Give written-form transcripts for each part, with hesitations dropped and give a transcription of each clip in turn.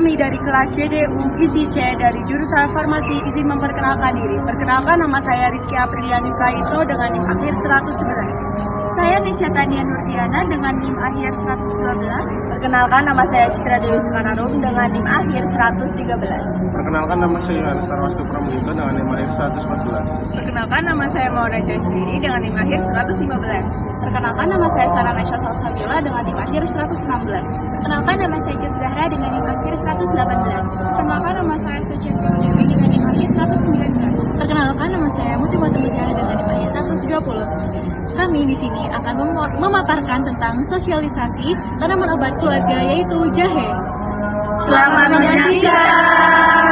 kami dari kelas CDU ISI C dari jurusan Farmasi izin memperkenalkan diri. Perkenalkan, nama saya Rizky Apriliani Praitno dengan NIM akhir 111. Saya Nisha Tania Nurdiana dengan NIM akhir 112. Perkenalkan, nama saya Citra Dewi Sukanarum dengan NIM akhir 113. Perkenalkan, nama saya Yohanes Sarwastu Pramudica dengan NIM akhir 114. Perkenalkan, nama saya Maura Jasmini dengan NIM akhir 115. Perkenalkan, nama saya Sarah Nesha Salsabila dengan NIM akhir 116. Perkenalkan, nama saya Jut Zahra dengan NIM akhir 118. Perkenalkan, nama saya Suci Dewi dengan NIM akhir 119. Perkenalkan, nama saya Muti Watembesiana dengan NIM akhir 120. Kami di sini akan memaparkan tentang sosialisasi tanaman obat keluarga yaitu jahe. Selamat menyaksikan.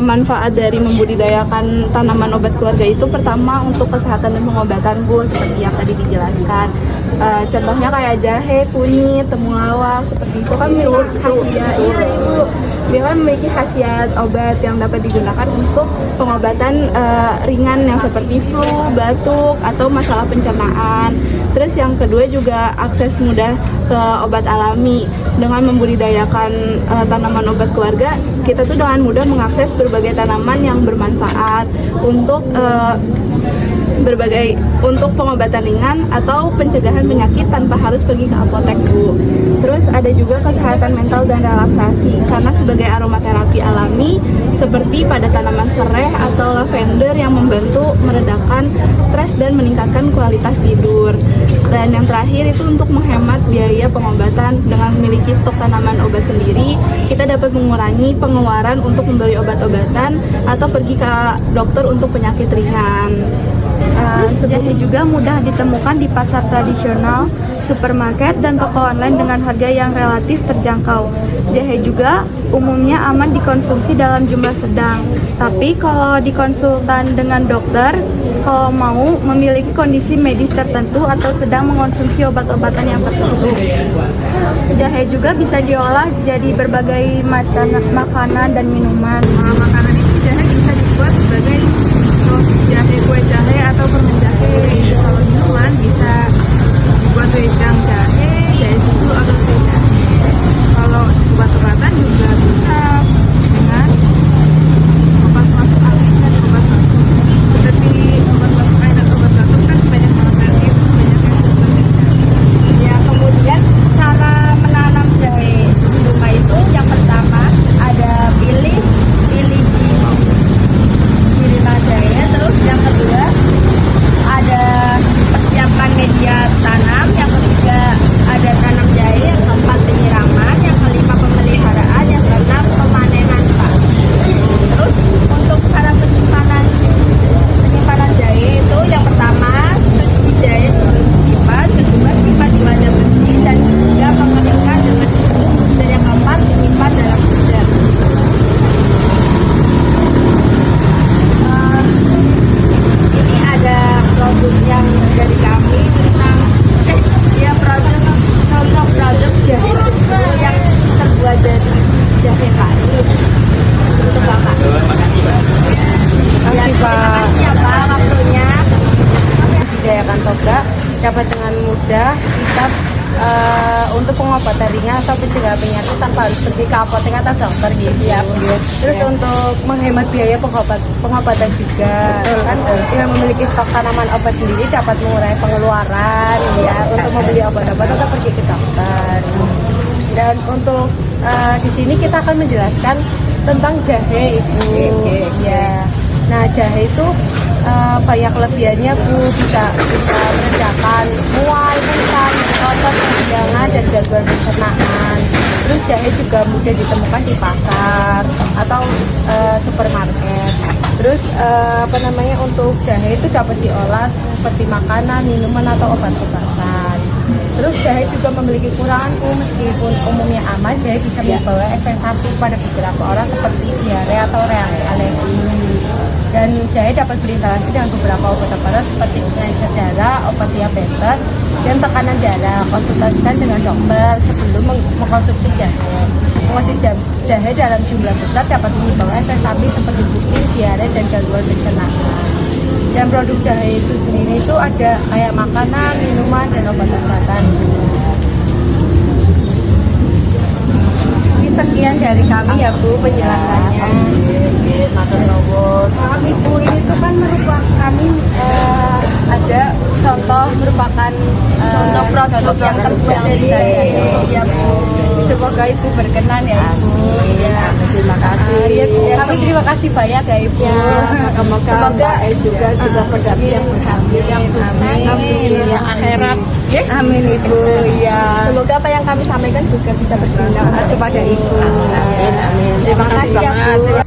manfaat dari membudidayakan tanaman obat keluarga itu pertama untuk kesehatan dan pengobatan Bu, seperti yang tadi dijelaskan. Contohnya kayak jahe, kunyit, temulawak, seperti itu kan memiliki khasiat. Iya Ibu, dia kan memiliki khasiat obat yang dapat digunakan untuk pengobatan ringan yang seperti flu, batuk, atau masalah pencernaan. Terus yang kedua juga akses mudah ke obat alami. Dengan membudidayakan tanaman obat keluarga, kita tuh dengan mudah mengakses berbagai tanaman yang bermanfaat untuk untuk pengobatan ringan atau pencegahan penyakit tanpa harus pergi ke apotek Bu. Terus ada juga kesehatan mental dan relaksasi, karena sebagai aromaterapi alami seperti pada tanaman serai atau lavender yang membantu meredakan stres dan meningkatkan kualitas tidur. Dan yang terakhir itu untuk menghemat biaya pengobatan. Dengan memiliki stok tanaman obat sendiri, kita dapat mengurangi pengeluaran untuk membeli obat-obatan atau pergi ke dokter untuk penyakit ringan. Jahe juga mudah ditemukan di pasar tradisional, supermarket, dan toko online dengan harga yang relatif terjangkau. Jahe juga umumnya aman dikonsumsi dalam jumlah sedang. Tapi kalau dikonsultan dengan dokter, kalau mau memiliki kondisi medis tertentu atau sedang mengonsumsi obat-obatan yang tertentu. Jahe juga bisa diolah jadi berbagai macam makanan dan minuman. Makanan itu jahe bisa dibuat sebagai jahe, kue jahe, atau permen jahe. Kalau minuman bisa dibuat wedang jahe, jahe susu, atau teh jahe. Kalau obat-obatan juga bisa dengan obat masuk angin dan obat batuk. Seperti obat masuk angin dan obat batuk kan banyak alternatif, banyak yang berbeda. Ya, kemudian cara menanam jahe di rumah itu yang pertama ada pilih di rumah jahe. Terus yang kedua ada persiapkan media tanam. Yang ketiga ada tanam jahe. Yang keempat penyiraman. Yang kelima pemeliharaan. Yang keenam pemanenan Pak. Terus untuk cara penyimpanan jahe itu yang pertama cuci jahe sebelum disimpan, kedua simpan di wadah bersih, dan ketiga mengeringkan dengan suhu, dan yang keempat disimpan dalam gudang. Ini ada produk yang dari kami tentang contoh produk jahe susu yang terbuat dari jahe kayu untuk Bapak. Terima kasih Pak. Terima kasih ya Pak waktunya. Membudidayakan toga dapat dengan mudah kita untuk pengobatan ringan atau pencegahan penyakit tanpa harus pergi ke apotek atau dokter gitu ya. Terus untuk menghemat biaya pengobatan juga kan dengan memiliki stok tanaman obat sendiri dapat mengurangi pengeluaran ya untuk membeli obat-obat atau pergi ke dokter. Dan untuk di sini kita akan menjelaskan tentang jahe Ibu. Ya. Nah, jahe itu banyak kelebihannya Bu, bisa meredakan mual, muntah, otot, kesenjangan, dan gangguan pencernaan. Terus jahe juga mudah ditemukan di pasar atau supermarket. Terus untuk jahe itu dapat diolah seperti makanan, minuman, atau obat-obatan. Terus jahe juga memiliki kekurangan Bu, meskipun umumnya aman, jahe bisa membawa efek samping pada beberapa orang seperti diare atau reaksi alergi. Dan jahe dapat berinteraksi dengan beberapa obat-obatan seperti pengencer darah, obat diabetes, dan tekanan darah. Konsultasikan dengan dokter sebelum mengkonsumsi jahe. Mengkonsumsi jahe dalam jumlah besar dapat menyebabkan efek samping seperti pusing, diare, dan gangguan pencernaan. Dan produk jahe itu sendiri itu ada kayak makanan, minuman, dan obat-obatan. Ini sekian dari kami ya Bu penjelasannya. Ibu, ini tuh kan merupakan kami ada contoh merupakan contoh produk yang terbuat dari jahe ya Bu. Semoga Ibu berkenan ya Ibu. Ya, terima kasih. Kami terima kasih banyak ya Ibu. Semoga juga produk yang berhasil, yang sukses, dunia akhirat. Amin Ibu. Ya. Semoga apa yang kami sampaikan juga bisa berguna kepada Ibu. Amin. Terima kasih ya Bu.